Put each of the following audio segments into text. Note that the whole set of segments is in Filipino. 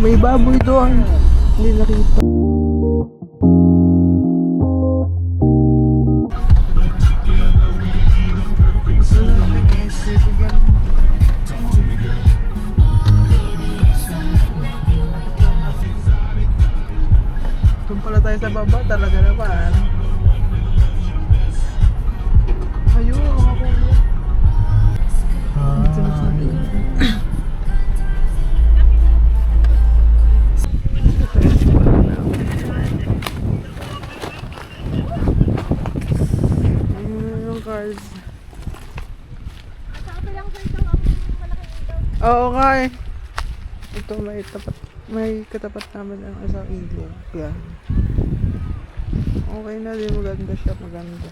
may baboy doon. Hindi nakita. Doon pala tayo sa baba, talaga naman. Ayun, mga kuya. Cars. Oo nga eh. Ito may katapat naman ang isang ilog. Yan. Okay na din, maganda siya, maganda.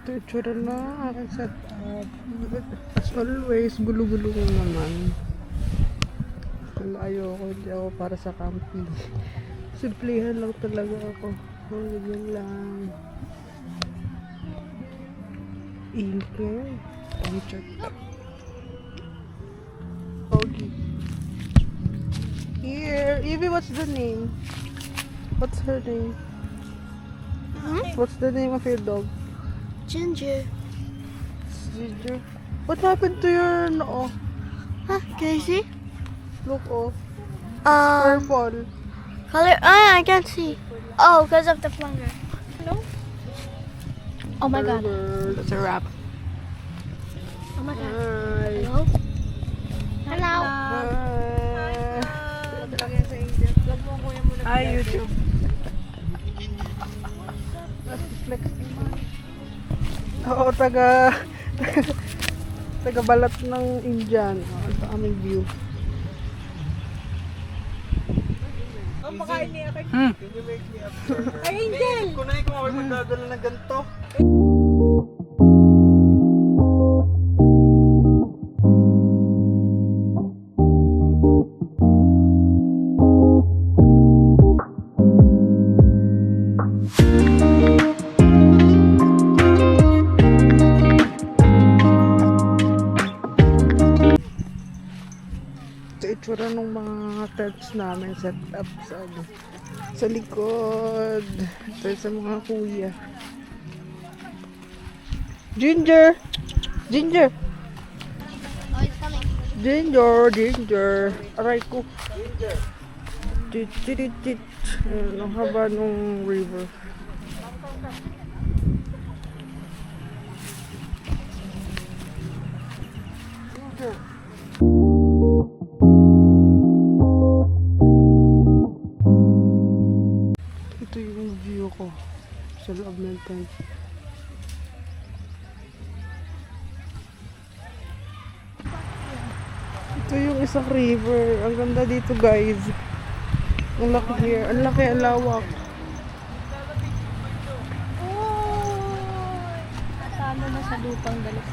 Itsura na aking setup. As always, gulo-gulo ko naman. Ayoko, hindi ako para sa camping. Simplihan lang talaga ako. Ganyan lang. Ingay. Ang check. Doggy. Here. Evie, what's the name? What's her name? What's the name of your dog? Ginger. Ginger. What happened to your noo? Huh? Can you see? Look, oh. Um, Purple. color. Oh, I can't see. Oh, because of the plunger. No. Oh my God. That's a wrap. Oh my God. Hi. Hello. Hello. Hi, YouTube. Flex. Oo, taga balat ng Indian. Ito aming view. Pakain niya kay Ay, Angel! Kunay ko ako magdadala ng ganito. Itsura ng mga tents namin set up sa likod. Ito sa mga kuya. Ginger! Ginger! Oh, it's coming. Ginger! Aray ko. Tit. Ang haba ng river. Ginger! Ito yung view ko sa loob ng tent. Ito yung isang river. Ang ganda dito, guys. Ang laki here. Ang laki, ang lawak. Tama na sa lupang dalas.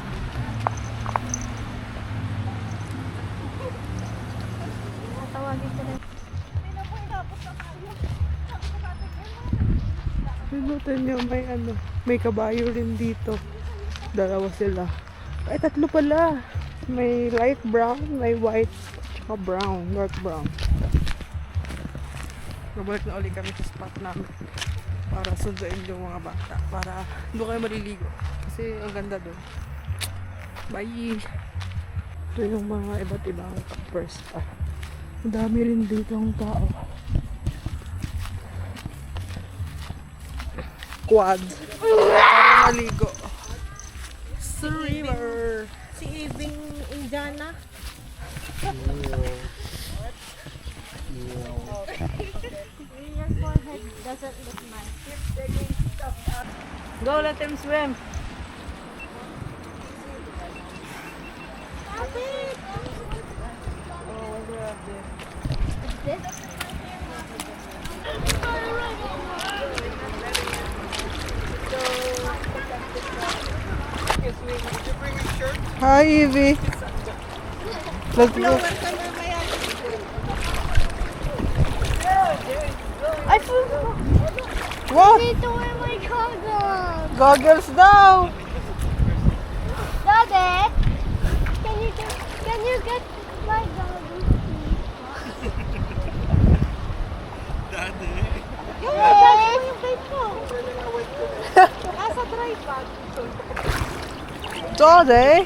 Tawagin ko na. Pinutin nyo, may kabayo rin dito. Dalawa sila. Ay, tatlo pala. May light brown, may white, tsaka brown, dark brown. Nabalik na ulit kami sa spot namin para sunduin yung mga bata, para doon kayo maliligo kasi ang ganda doon. Bye! Ito yung mga iba't ibang campers pa. Ang dami rin dito ang tao. Quad para maligo. Si Iving Indiana. Your forehead doesn't look nice. Go, let him swim. Stop it! This? Hi, Evie. Let's go. I forgot. Wow! I need to wear my goggles. Goggles daw! Daddy, can you get my goggles, please? Daddy. Yes. Nasa dry bag. Daddy!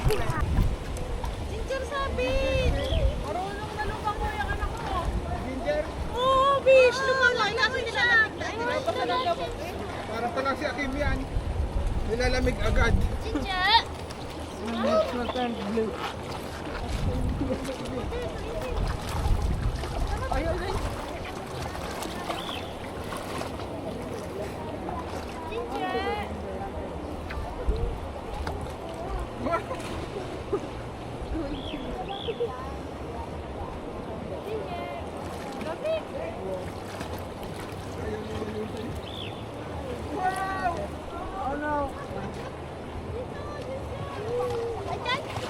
Ginger sabi! Marunong na lumangoy ang anak mo. Ginger? Oo, bish! Lumangoy kasi nilalamig na. Tinapos na ng lamok eh. Para pa lang si Akim yan. Nilalamig agad. Ginger. It's not time to blue. Ginger. Oh no!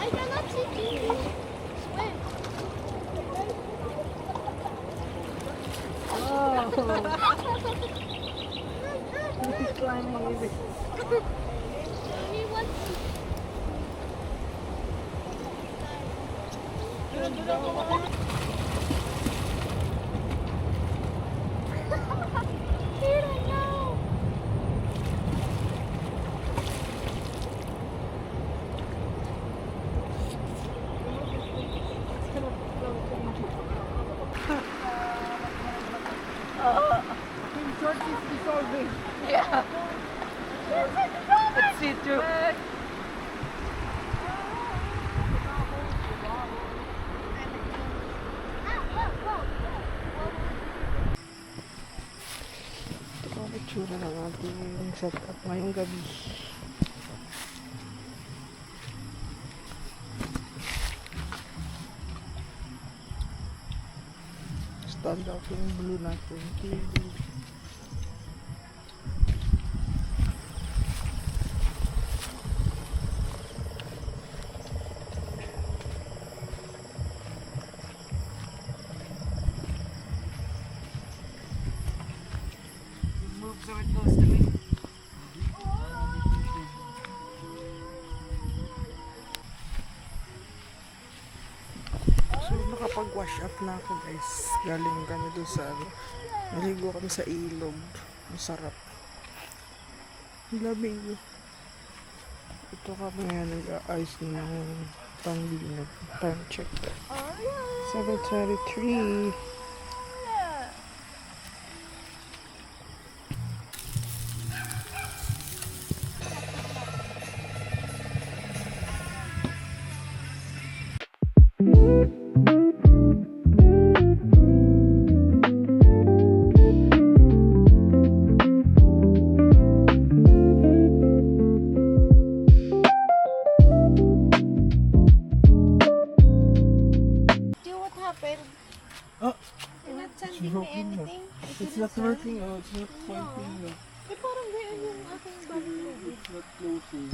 I cannot see Ginger swim. He's climbing Evie. Only one. Here I go. Short is dissolving. Yeah. Let's see through. Ito ang itsura ng ating setup ngayong gabi. Stand out yung blue natin. TV. Move so it goes to me. So nakapag-wash up na ako guys. Galing kami doon sa naligo kami sa ilog. Masarap. Ang lamig. Ito kami ngayon nag-ayos ng panglinog. Time check. 7:23. Do what happened? Oh, You're not sending me anything. it's not working. Oh, it's not pointing. Eh, parang gayon yung aking balik. It's not closing.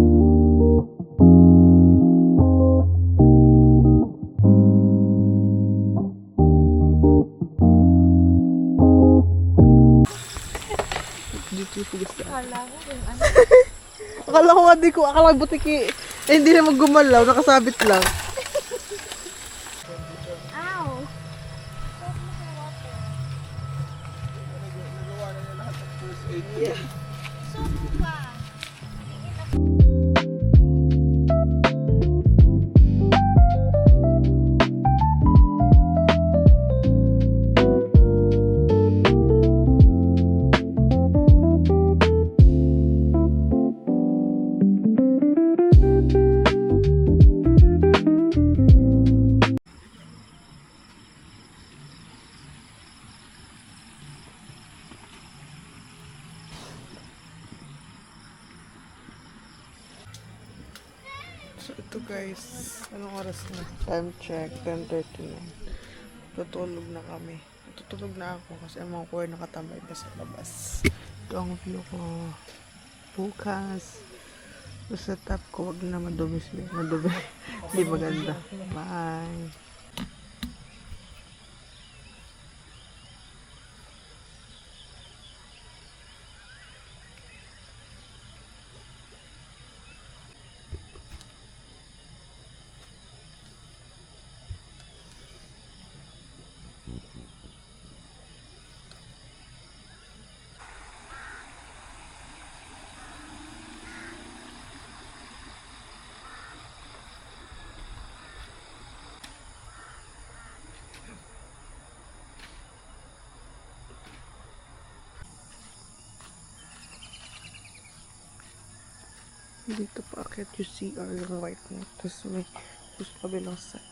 Dito yung pugas na. Kala ko yung ano. Akala ko nga di ko, akala butiki. Eh, hindi naman gumalaw, nakasabit lang. Ow! Nagawa na niya lahat ng first aid. So, ba? So ito guys, anong oras na? Time check, 10:39. Tutulog na kami. Tutulog na ako kasi ang mga kuya nakatambay pa sa labas. Ito ang view ko. Bukas. Basta top ko, wag na madumi sila. Madumi. Hindi maganda. Bye. Dito pa akit yung CR, yung white na. Tapos may gusto kabilang side.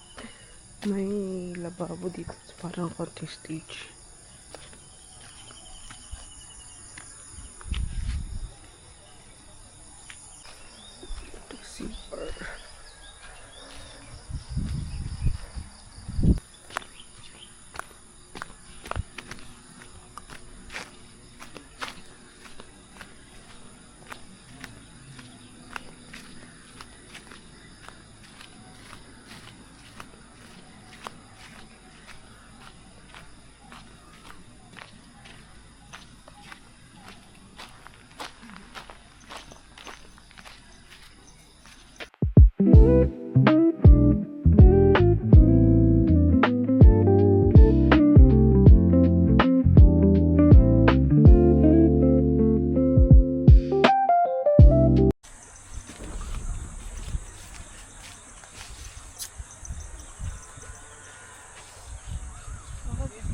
May lababo dito. Parang konting stage. Ito CR.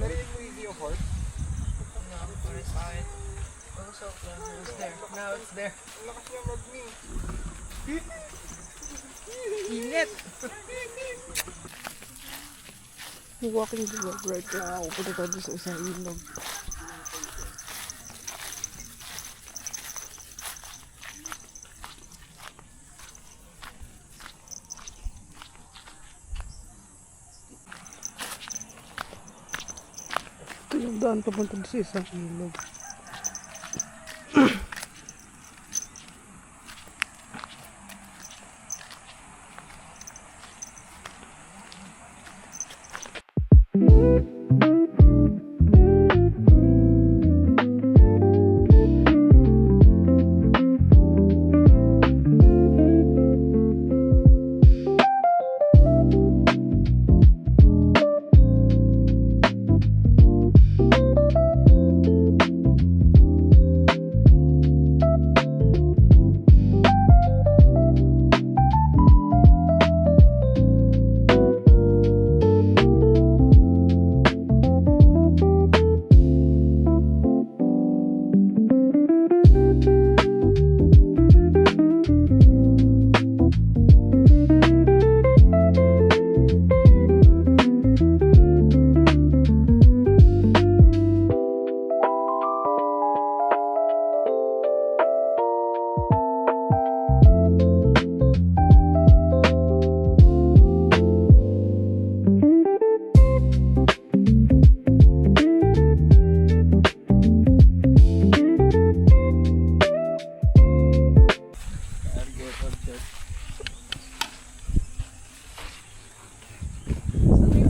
Narinig mo yung video, Ford? Now it's there. Ang lakas niya mag-me. Init! Walking the road right now. Punta tayo sa isang ilog. Ito yung daan papunta sa isang ilog.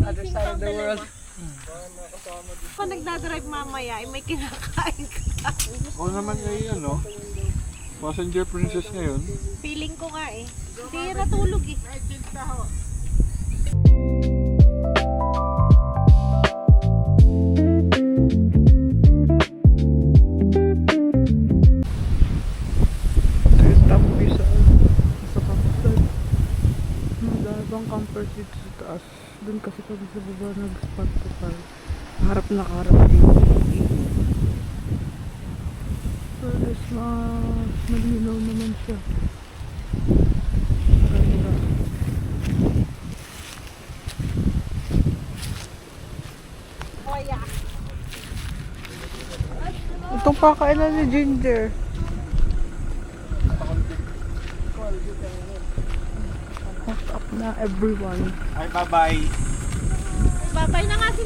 Other side of the world. Kung nagdadrive mamaya, ay may kinakain ka. Ako naman ngayon, no? Passenger princess ngayon. Feeling ko nga eh. Hindi natulog eh. Top view sa kapital. Madabang campers dito sa taas. Doon kasi kami sa baba nag-spot ko para harap na harap dito. Pero malinaw naman siya. Marami. Oya. Itong pakailan ni Ginger. Pack up na everyone. Ay, bye-bye. Babay na nga si